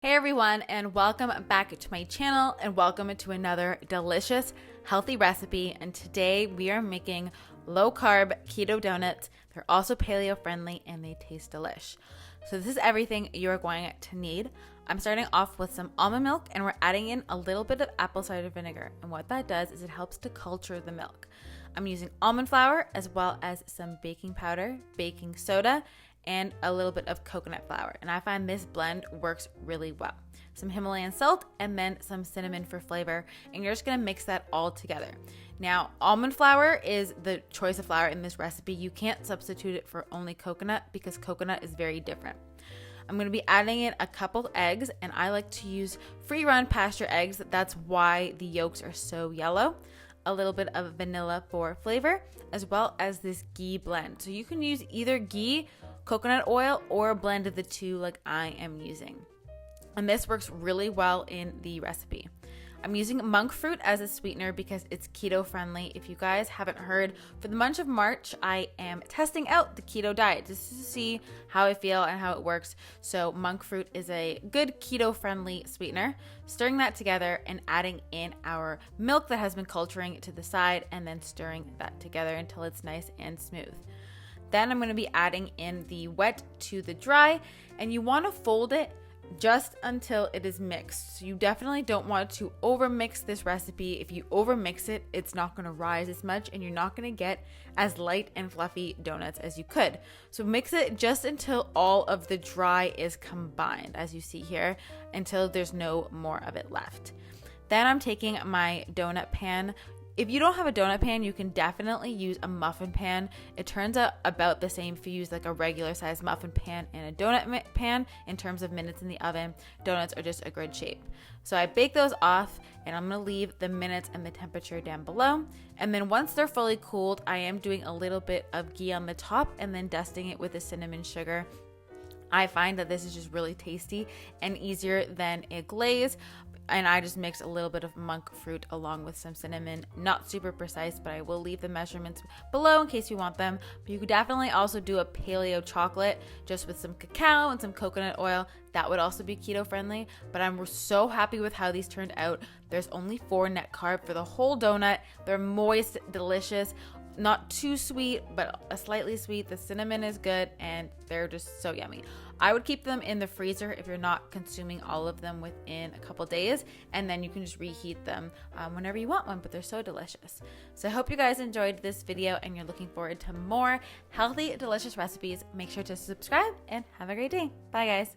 Hey everyone, and welcome back to my channel and welcome to another delicious healthy recipe. And today we are making low carb keto donuts. They're also paleo friendly and they taste delish. So this is everything you're going to need. I'm starting off with some almond milk and we're adding in a little bit of apple cider vinegar. And what that does is it helps to culture the milk. I'm using almond flour as well as some baking powder, baking soda, and a little bit of coconut flour. And I find this blend works really well. Some Himalayan salt and then some cinnamon for flavor. And you're just gonna mix that all together. Now, almond flour is the choice of flour in this recipe. You can't substitute it for only coconut because coconut is very different. I'm gonna be adding in a couple eggs, and I like to use free-run pasture eggs. That's why the yolks are so yellow. A little bit of vanilla for flavor, as well as this ghee blend. So you can use either ghee, coconut oil, or a blend of the two like I am using. And this works really well in the recipe. I'm using monk fruit as a sweetener because it's keto friendly. If you guys haven't heard, for the month of March, I am testing out the keto diet just to see how I feel and how it works. So monk fruit is a good keto friendly sweetener. Stirring that together and adding in our milk that has been culturing to the side and then stirring that together until it's nice and smooth. Then I'm going to be adding in the wet to the dry, and you want to fold it just until it is mixed. So you definitely don't want to over mix this recipe. If you over mix it, it's not going to rise as much and you're not going to get as light and fluffy donuts as you could. So mix it just until all of the dry is combined, as you see here, until there's no more of it left. Then I'm taking my donut pan. If you don't have a donut pan, you can definitely use a muffin pan. It turns out about the same if you use like a regular size muffin pan and a donut pan in terms of minutes in the oven. Donuts are just a good shape. So I bake those off and I'm gonna leave the minutes and the temperature down below. And then once they're fully cooled, I am doing a little bit of ghee on the top and then dusting it with the cinnamon sugar. I find that this is just really tasty and easier than a glaze. And I just mix a little bit of monk fruit along with some cinnamon. Not super precise, but I will leave the measurements below in case you want them. But you could definitely also do a paleo chocolate just with some cacao and some coconut oil. That would also be keto friendly. But I'm so happy with how these turned out. There's only 4 net carb for the whole donut. They're moist, delicious. Not too sweet, but a slightly sweet. The cinnamon is good and they're just so yummy. I would keep them in the freezer if you're not consuming all of them within a couple days, and then you can just reheat them whenever you want one, but they're so delicious. So I hope you guys enjoyed this video and you're looking forward to more healthy, delicious recipes. Make sure to subscribe and have a great day. Bye guys.